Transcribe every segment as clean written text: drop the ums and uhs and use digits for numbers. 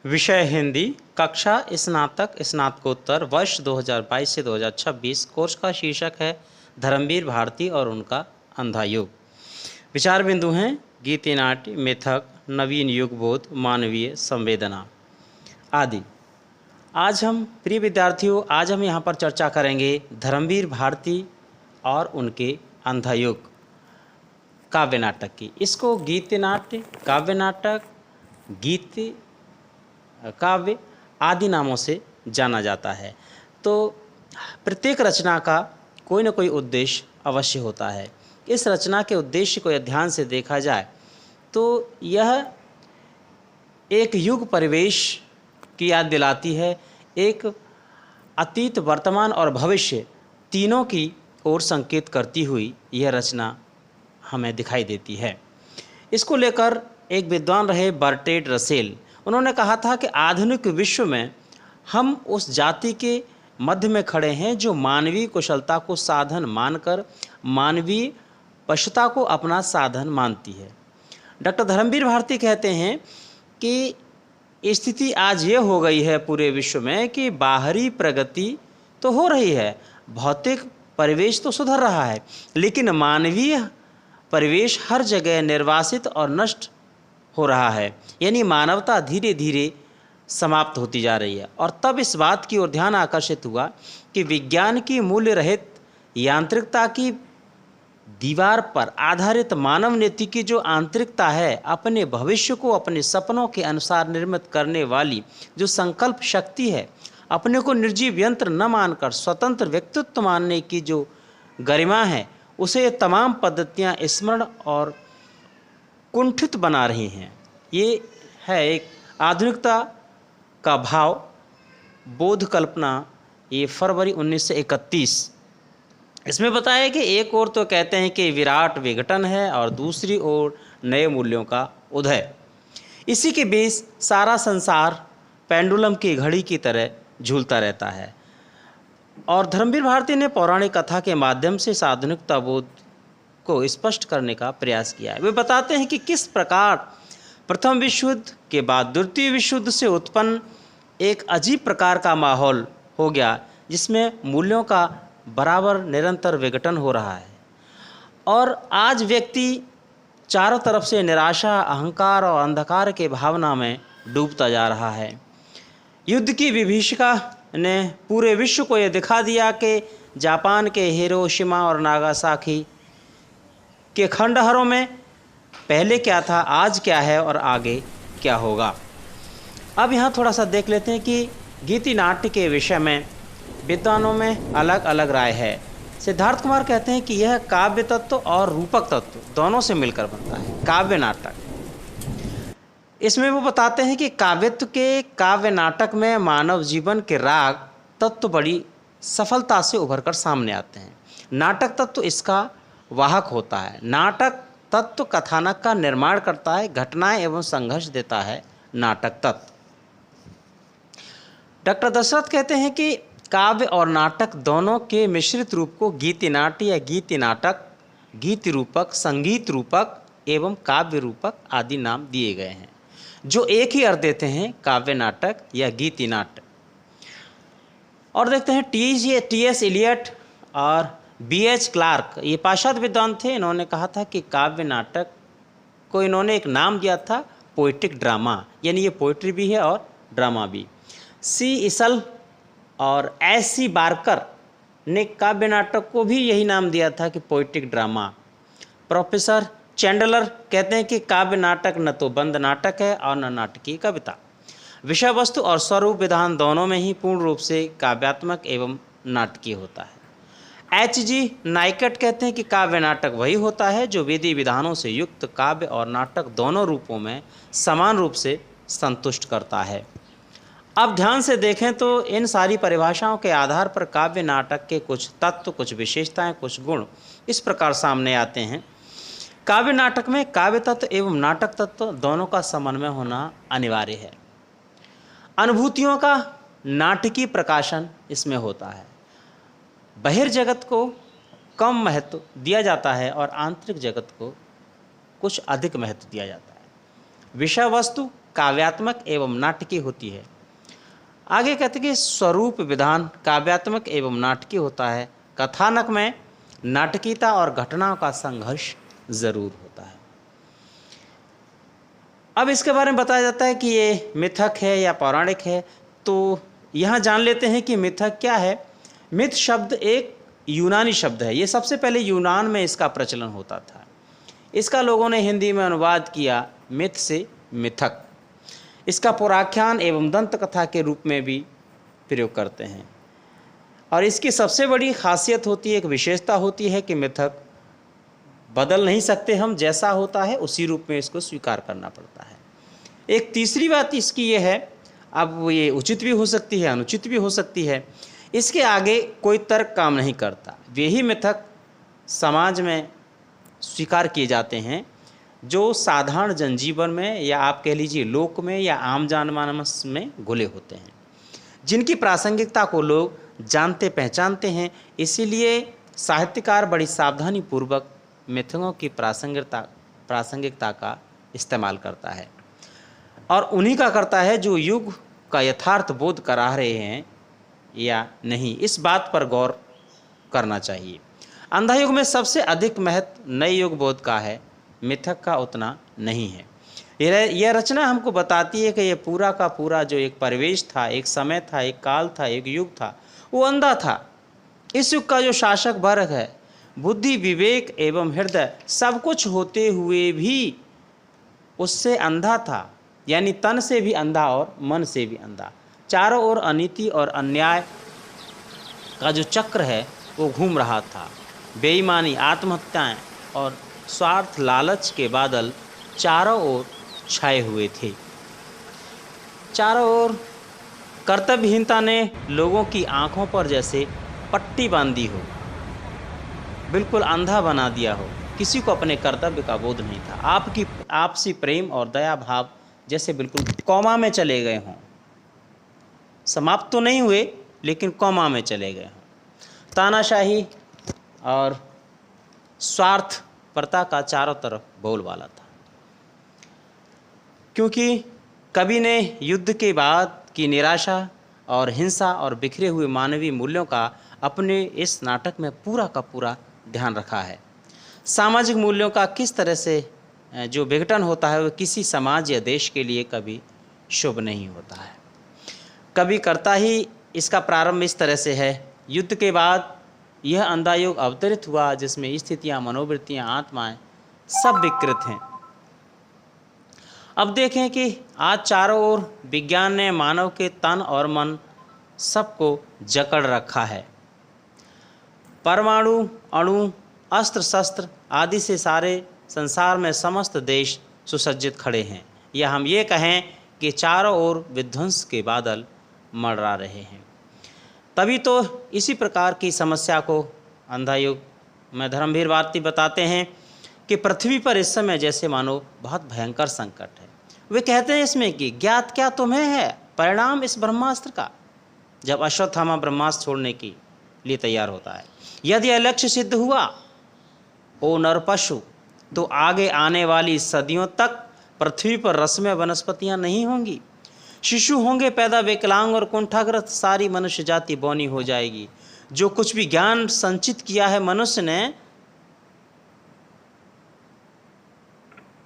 विषय हिंदी, कक्षा स्नातक स्नातकोत्तर, वर्ष 2022 से 2026। कोर्स का शीर्षक है धर्मवीर भारती और उनका अंधा युग। विचार बिंदु हैं गीति नाट्य, मिथक, नवीन युग बोध, मानवीय संवेदना आदि। आज हम प्रिय विद्यार्थियों यहाँ पर चर्चा करेंगे धर्मवीर भारती और उनके अंधा युग काव्य नाटक की। इसको गीति नाट्य, काव्य नाटक, गीति काव्य आदि नामों से जाना जाता है। तो प्रत्येक रचना का कोई न कोई उद्देश्य अवश्य होता है। इस रचना के उद्देश्य को ध्यान से देखा जाए तो यह एक युग परिवेश की याद दिलाती है। एक अतीत, वर्तमान और भविष्य तीनों की ओर संकेत करती हुई यह रचना हमें दिखाई देती है। इसको लेकर एक विद्वान रहे बर्टेड रसेल। उन्होंने कहा था कि आधुनिक विश्व में हम उस जाति के मध्य में खड़े हैं जो मानवीय कुशलता को साधन मानकर मानवीय पशुता को अपना साधन मानती है। डॉक्टर धर्मवीर भारती कहते हैं कि स्थिति आज ये हो गई है पूरे विश्व में कि बाहरी प्रगति तो हो रही है, भौतिक परिवेश तो सुधर रहा है, लेकिन मानवीय परिवेश हर जगह निर्वासित और नष्ट हो रहा है। यानी मानवता धीरे धीरे समाप्त होती जा रही है। और तब इस बात की ओर ध्यान आकर्षित हुआ कि विज्ञान की मूल्य रहित यांत्रिकता की दीवार पर आधारित मानव नीति की जो आंतरिकता है, अपने भविष्य को अपने सपनों के अनुसार निर्मित करने वाली जो संकल्प शक्ति है, अपने को निर्जीव यंत्र न मानकर स्वतंत्र व्यक्तित्व मानने की जो गरिमा है, उसे ये तमाम पद्धतियाँ स्मरण और कुंठित बना रही हैं। ये है एक आधुनिकता का भाव, बोध कल्पना। ये फरवरी 1931 इसमें बताया कि एक ओर तो कहते हैं कि विराट विघटन है और दूसरी ओर नए मूल्यों का उदय। इसी के बीच सारा संसार पेंडुलम की घड़ी की तरह झूलता रहता है। और धर्मवीर भारती ने पौराणिक कथा के माध्यम से इस आधुनिकता बोध को स्पष्ट करने का प्रयास किया है। वे बताते हैं कि किस प्रकार प्रथम विश्व युद्ध के बाद द्वितीय विश्व युद्ध से उत्पन्न एक अजीब प्रकार का माहौल हो गया, जिसमें मूल्यों का बराबर निरंतर विघटन हो रहा है। और आज व्यक्ति चारों तरफ से निराशा, अहंकार और अंधकार के भावना में डूबता जा रहा है। युद्ध की विभीषिका ने पूरे विश्व को यह दिखा दिया कि जापान के हिरोशिमा और नागासाकी के खंडहरों में पहले क्या था, आज क्या है और आगे क्या होगा। अब यहाँ थोड़ा सा देख लेते हैं कि गीति नाट्य के विषय में विद्वानों में अलग अलग राय है। सिद्धार्थ कुमार कहते हैं कि यह काव्य तत्व और रूपक तत्व दोनों से मिलकर बनता है काव्य नाटक। इसमें वो बताते हैं कि काव्यत्व के काव्य नाटक में मानव जीवन के राग तत्व बड़ी सफलता से उभर कर सामने आते हैं। नाटक तत्व इसका वाहक होता है। नाटक तत्व कथानक का निर्माण करता है, घटनाएं एवं संघर्ष देता है नाटक तत्व। डॉक्टर दशरथ कहते हैं कि काव्य और नाटक दोनों के मिश्रित रूप को गीति नाट्य या गीति नाटक, गीति रूपक, संगीत रूपक एवं काव्य रूपक आदि नाम दिए गए हैं, जो एक ही अर्थ देते हैं काव्य नाटक या गीति नाट्य। और देखते हैं टी.एस. इलियट और B.H. क्लार्क, ये पाश्चात्य विद्वान थे। इन्होंने कहा था कि काव्य नाटक को इन्होंने एक नाम दिया था पोइटिक ड्रामा, यानी ये पोइट्री भी है और ड्रामा भी। C. इसल और S.C. बार्कर ने काव्य नाटक को भी यही नाम दिया था कि पोइटिक ड्रामा। प्रोफेसर चैंडलर कहते हैं कि काव्य नाटक न तो बंद नाटक है और न नाटकीय कविता। विषय वस्तु और स्वरूप विधान दोनों में ही पूर्ण रूप से काव्यात्मक एवं नाटकीय होता है। H.G. नाइकट कहते हैं कि काव्य नाटक वही होता है जो विधि विधानों से युक्त काव्य और नाटक दोनों रूपों में समान रूप से संतुष्ट करता है। अब ध्यान से देखें तो इन सारी परिभाषाओं के आधार पर काव्य नाटक के कुछ तत्व, कुछ विशेषताएं, कुछ गुण इस प्रकार सामने आते हैं। काव्य नाटक में काव्य तत्व एवं नाटक तत्व दोनों का समन्वय होना अनिवार्य है। अनुभूतियों का नाटकीय प्रकाशन इसमें होता है। बहिर्जगत को कम महत्व दिया जाता है और आंतरिक जगत को कुछ अधिक महत्व दिया जाता है। विषय वस्तु काव्यात्मक एवं नाटकीय होती है। आगे कहते हैं कि स्वरूप विधान काव्यात्मक एवं नाटकीय होता है। कथानक में नाटकीयता और घटनाओं का संघर्ष जरूर होता है। अब इसके बारे में बताया जाता है कि ये मिथक है या पौराणिक है। तो यहाँ जान लेते हैं कि मिथक क्या है। मिथ शब्द एक यूनानी शब्द है। ये सबसे पहले यूनान में इसका प्रचलन होता था। इसका लोगों ने हिंदी में अनुवाद किया मिथ से मिथक। इसका पुराख्यान एवं दंत कथा के रूप में भी प्रयोग करते हैं। और इसकी सबसे बड़ी खासियत होती है, एक विशेषता होती है कि मिथक बदल नहीं सकते हम, जैसा होता है उसी रूप में इसको स्वीकार करना पड़ता है। एक तीसरी बात इसकी ये है, अब ये उचित भी हो सकती है, अनुचित भी हो सकती है, इसके आगे कोई तर्क काम नहीं करता। यही मिथक समाज में स्वीकार किए जाते हैं जो साधारण जनजीवन में या आप कह लीजिए लोक में या आम जनमानस में घुले होते हैं, जिनकी प्रासंगिकता को लोग जानते पहचानते हैं। इसीलिए साहित्यकार बड़ी सावधानी पूर्वक मिथकों की प्रासंगिकता का इस्तेमाल करता है और उन्हीं का करता है जो युग का यथार्थ बोध करा रहे हैं या नहीं, इस बात पर गौर करना चाहिए। अंधा युग में सबसे अधिक महत्व नए युग बोध का है, मिथक का उतना नहीं है। यह रचना हमको बताती है कि यह पूरा का पूरा जो एक परिवेश था, एक समय था, एक काल था, एक युग था, वो अंधा था। इस युग का जो शासक वर्ग है, बुद्धि विवेक एवं हृदय सब कुछ होते हुए भी उससे अंधा था, यानी तन से भी अंधा और मन से भी अंधा। चारों ओर अनीति और अन्याय का जो चक्र है वो घूम रहा था। बेईमानी, आत्महत्याएं और स्वार्थ लालच के बादल चारों ओर छाए हुए थे। चारों ओर कर्तव्यहीनता ने लोगों की आंखों पर जैसे पट्टी बांधी हो, बिल्कुल अंधा बना दिया हो। किसी को अपने कर्तव्य का बोध नहीं था। आपकी आपसी प्रेम और दया भाव जैसे बिल्कुल कौमा में चले गए हों, समाप्त तो नहीं हुए लेकिन कौमा में चले गए हों। तानाशाही और स्वार्थपरता का चारों तरफ बोलबाला था, क्योंकि कवि ने युद्ध के बाद की निराशा और हिंसा और बिखरे हुए मानवीय मूल्यों का अपने इस नाटक में पूरा का पूरा ध्यान रखा है। सामाजिक मूल्यों का किस तरह से जो विघटन होता है वो किसी समाज या देश के लिए कभी शुभ नहीं होता है। कवि करता ही इसका प्रारंभ इस तरह से है। युद्ध के बाद यह अंधा युग अवतरित हुआ जिसमें स्थितियां, मनोवृत्तियां, आत्माएं सब विकृत हैं। अब देखें कि आज चारों ओर विज्ञान ने मानव के तन और मन सबको जकड़ रखा है। परमाणु, अणु, अस्त्र शस्त्र आदि से सारे संसार में समस्त देश सुसज्जित खड़े हैं, या हम ये कहें कि चारों ओर विध्वंस के बादल मंडरा रहे हैं। तभी तो इसी प्रकार की समस्या को अंधा युग में धर्मवीर भारती बताते हैं कि पृथ्वी पर इस समय जैसे मानो बहुत भयंकर संकट है। वे कहते हैं इसमें कि ज्ञात क्या तुम्हें है परिणाम इस ब्रह्मास्त्र का, जब अश्वत्थामा ब्रह्मास्त्र छोड़ने के लिए तैयार होता है। यदि यह लक्ष्य सिद्ध हुआ ओ नरपशु, तो आगे आने वाली सदियों तक पृथ्वी पर रसमय वनस्पतियां नहीं होंगी, शिशु होंगे पैदा विकलांग और कुंठाग्रस्त, सारी मनुष्य जाति बौनी हो जाएगी। जो कुछ भी ज्ञान संचित किया है मनुष्य ने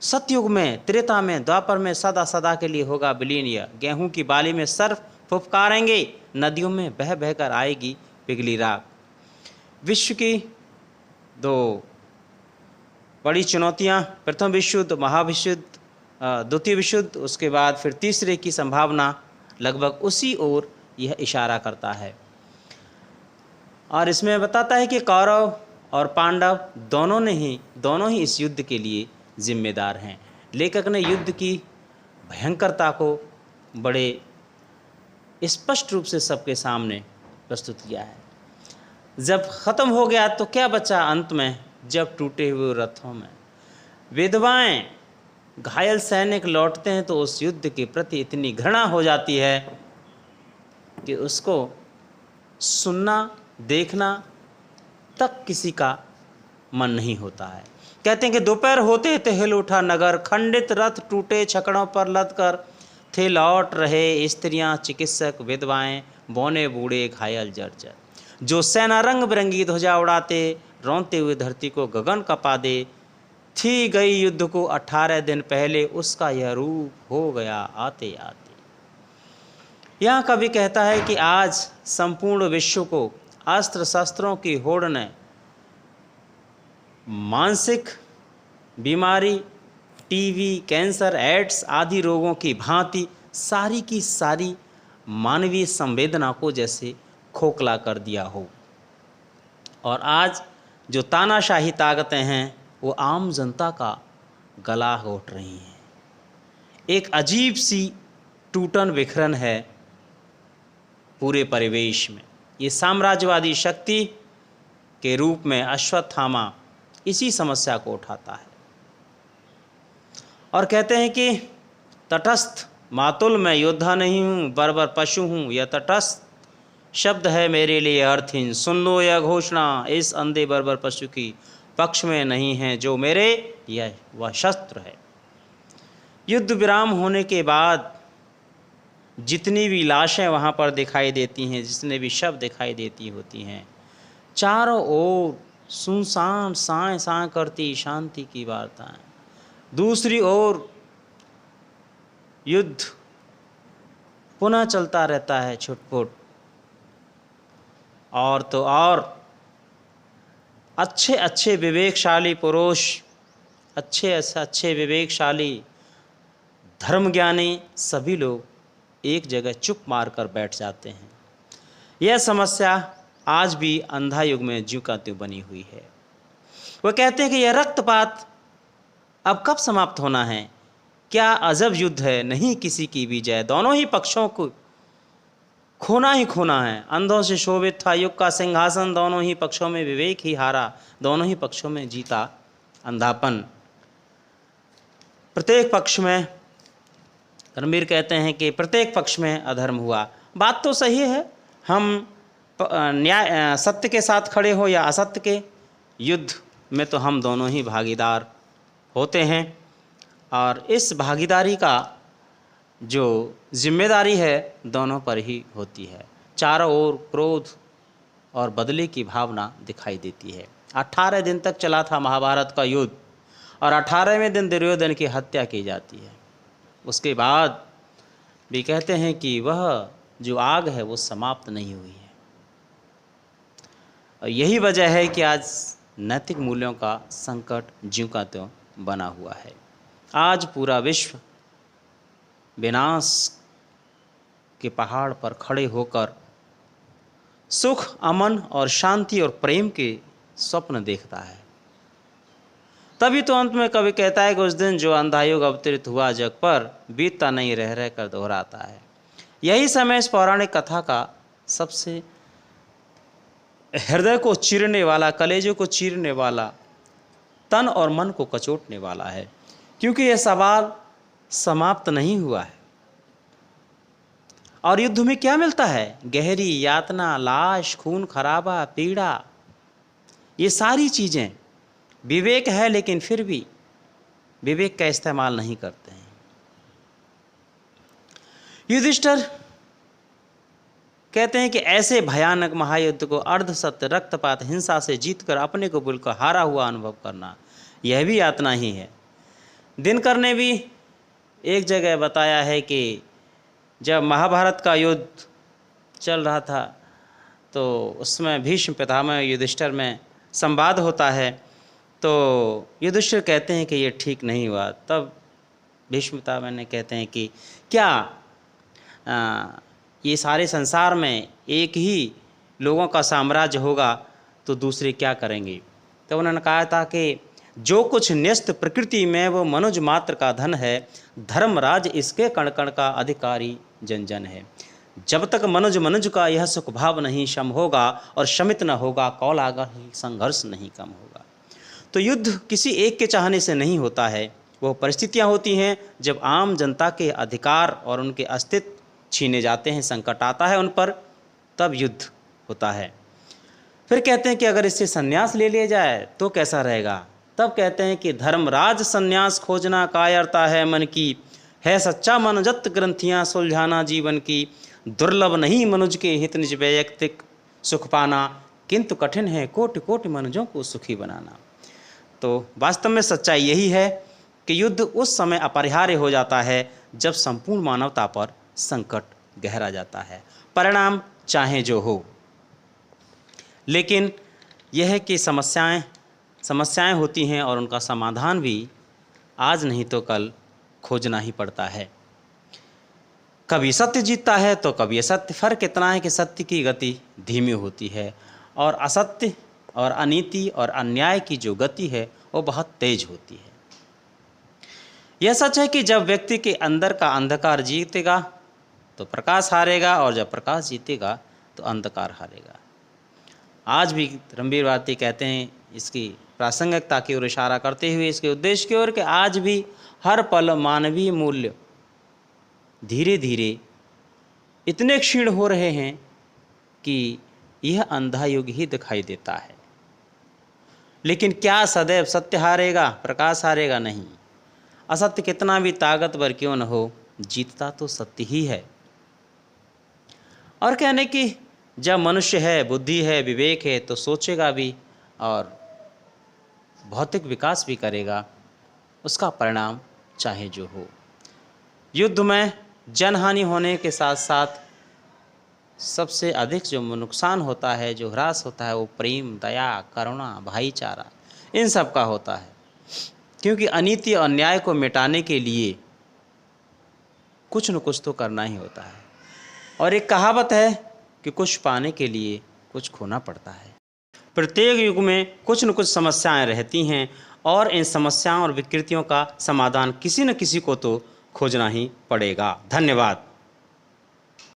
सतयुग में, त्रेता में, द्वापर में, सदा सदा के लिए होगा विलीन। गेहूं की बाली में सर्फ फुफकारेंगे, नदियों में बह बहकर आएगी पिघली राख। विश्व की दो बड़ी चुनौतियां, प्रथम विश्व युद्ध, महाविश्व युद्ध, द्वितीय विश्व युद्ध, उसके बाद फिर तीसरे की संभावना, लगभग उसी ओर यह इशारा करता है। और इसमें बताता है कि कौरव और पांडव दोनों ही इस युद्ध के लिए जिम्मेदार हैं। लेखक ने युद्ध की भयंकरता को बड़े स्पष्ट रूप से सबके सामने प्रस्तुत किया है। जब ख़त्म हो गया तो क्या बचा अंत में, जब टूटे हुए रथों में विधवाएं, घायल सैनिक लौटते हैं तो उस युद्ध के प्रति इतनी घृणा हो जाती है कि उसको सुनना, देखना तक किसी का मन नहीं होता है। कहते हैं कि दोपहर होते थे हिल उठा नगर, खंडित रथ टूटे छकड़ों पर लद कर, थे लौट रहे स्त्रियां चिकित्सक विधवाएं, बौने बूढ़े घायल जर्जर, जो सेना रंग बिरंगी ध्वजा उड़ाते, रोंते हुए धरती को गगन कपा दे। थी गई युद्ध को 18 दिन पहले, उसका यह रूप हो गया आते आते। यह कवि कहता है कि आज संपूर्ण विश्व को अस्त्र शस्त्रों की होड़ ने मानसिक बीमारी, टीवी, कैंसर, एड्स आदि रोगों की भांति सारी की सारी मानवीय संवेदना को जैसे खोखला कर दिया हो। और आज जो तानाशाही ताकतें हैं वो आम जनता का गला घोट रही हैं। एक अजीब सी टूटन बिखरन है पूरे परिवेश में। ये साम्राज्यवादी शक्ति के रूप में अश्वत्थामा इसी समस्या को उठाता है और कहते हैं कि तटस्थ मातुल मैं योद्धा नहीं हूँ, बर्बर पशु हूँ। यह तटस्थ शब्द है मेरे लिए अर्थहीन। सुन लो यह घोषणा, इस अंधे बर्बर पशु की पक्ष में नहीं है जो मेरे यह वह शस्त्र है। युद्ध विराम होने के बाद जितनी भी लाशें वहाँ पर दिखाई देती हैं, जितने भी शव दिखाई देती होती हैं, चारों ओर सुनसान साए साए करती शांति की वार्ताएं। दूसरी ओर युद्ध पुनः चलता रहता है छुटपुट। और तो और अच्छे अच्छे विवेकशाली पुरुष, अच्छे विवेकशाली धर्मज्ञानी सभी लोग एक जगह चुप मार कर बैठ जाते हैं। यह समस्या आज भी अंधा युग में ज्यों का त्यों बनी हुई है। वह कहते हैं कि यह रक्तपात अब कब समाप्त होना है? क्या अजब युद्ध है, नहीं किसी की भी जय। दोनों ही पक्षों को खोना ही खोना है। अंधों से शोभित था युग का सिंहासन, दोनों ही पक्षों में विवेक ही हारा, दोनों ही पक्षों में जीता अंधापन। प्रत्येक पक्ष में, रणबीर कहते हैं कि प्रत्येक पक्ष में अधर्म हुआ। बात तो सही है, हम न्याय सत्य के साथ खड़े हो या असत्य के, युद्ध में तो हम दोनों ही भागीदार होते हैं। और इस भागीदारी का जो जिम्मेदारी है दोनों पर ही होती है। चारों ओर क्रोध और बदले की भावना दिखाई देती है। 18 दिन तक चला था महाभारत का युद्ध और 18वें दिन दुर्योधन की हत्या की जाती है। उसके बाद भी कहते हैं कि वह जो आग है वो समाप्त नहीं हुई है। और यही वजह है कि आज नैतिक मूल्यों का संकट ज्यों का त्यों बना हुआ है। आज पूरा विश्व विनाश के पहाड़ पर खड़े होकर सुख, अमन और शांति और प्रेम के स्वप्न देखता है। तभी तो अंत में कवि कहता है कि उस दिन जो अंधा युग अवतरित हुआ जग पर, बीतता नहीं रह रह कर दोहराता है। यही समय इस पौराणिक कथा का सबसे हृदय को चीरने वाला, कलेजे को चीरने वाला, तन और मन को कचोटने वाला है, क्योंकि यह सवाल समाप्त नहीं हुआ है। और युद्ध में क्या मिलता है? गहरी यातना, लाश, खून खराबा, पीड़ा, ये सारी चीजें। विवेक है लेकिन फिर भी विवेक का इस्तेमाल नहीं करते हैं। युधिष्ठिर कहते हैं कि ऐसे भयानक महायुद्ध को अर्धसत्य, रक्तपात, हिंसा से जीतकर अपने को बिल्कुल हारा हुआ अनुभव करना, यह भी यातना ही है। दिनकर ने भी एक जगह बताया है कि जब महाभारत का युद्ध चल रहा था तो उसमें भीष्म पितामह युधिष्ठिर में संवाद होता है। तो युधिष्ठिर कहते हैं कि ये ठीक नहीं हुआ। तब भीष्म पितामह ने कहते हैं कि क्या ये सारे संसार में एक ही लोगों का साम्राज्य होगा तो दूसरे क्या करेंगे? तो उन्होंने कहा था कि जो कुछ न्यस्त प्रकृति में वो मनुज मात्र का धन है, धर्मराज इसके कण कण का अधिकारी जन जन है। जब तक मनुज का यह सुख भाव नहीं शम होगा और शमित न होगा, कौल आगर संघर्ष नहीं कम होगा। तो युद्ध किसी एक के चाहने से नहीं होता है, वो परिस्थितियां होती हैं जब आम जनता के अधिकार और उनके अस्तित्व छीने जाते हैं, संकट आता है उन पर, तब युद्ध होता है। फिर कहते हैं कि अगर इससे संन्यास ले लिया जाए तो कैसा रहेगा? तब कहते हैं कि धर्मराज संन्यास खोजना कायरता है मन की, है सच्चा मनोजत ग्रंथियाँ सुलझाना जीवन की, दुर्लभ नहीं मनुज के हित निज वैयक्तिक सुख पाना, किंतु कठिन है कोटि कोटि मनुजों को सुखी बनाना। तो वास्तव में सच्चाई यही है कि युद्ध उस समय अपरिहार्य हो जाता है जब संपूर्ण मानवता पर संकट गहरा जाता है, परिणाम चाहे जो हो। लेकिन यह है कि समस्याएं होती हैं और उनका समाधान भी आज नहीं तो कल खोजना ही पड़ता है। कभी सत्य जीतता है तो कभी असत्य। फर्क इतना है कि सत्य की गति धीमी होती है और असत्य और अनीति और अन्याय की जो गति है वो बहुत तेज होती है। यह सच है कि जब व्यक्ति के अंदर का अंधकार जीतेगा तो प्रकाश हारेगा, और जब प्रकाश जीतेगा तो अंधकार हारेगा। आज भी रणबीर भारती कहते हैं, इसकी प्रासंगिकता की ओर इशारा करते हुए, इसके उद्देश्य की ओर, कि आज भी हर पल मानवीय मूल्य धीरे धीरे इतने क्षीण हो रहे हैं कि यह अंधा युग ही दिखाई देता है। लेकिन क्या सदैव सत्य हारेगा, प्रकाश हारेगा? नहीं। असत्य कितना भी ताकतवर क्यों न हो, जीतता तो सत्य ही है। और कहने की जब मनुष्य है, बुद्धि है, विवेक है, तो सोचेगा भी और भौतिक विकास भी करेगा, उसका परिणाम चाहे जो हो। युद्ध में जनहानि होने के साथ साथ सबसे अधिक जो नुकसान होता है, जो ह्रास होता है, वो प्रेम, दया, करुणा, भाईचारा, इन सब का होता है। क्योंकि अनीति और अन्याय को मिटाने के लिए कुछ न कुछ तो करना ही होता है। और एक कहावत है कि कुछ पाने के लिए कुछ खोना पड़ता है। प्रत्येक युग में कुछ न कुछ समस्याएं रहती हैं और इन समस्याओं और विकृतियों का समाधान किसी न किसी को तो खोजना ही पड़ेगा। धन्यवाद।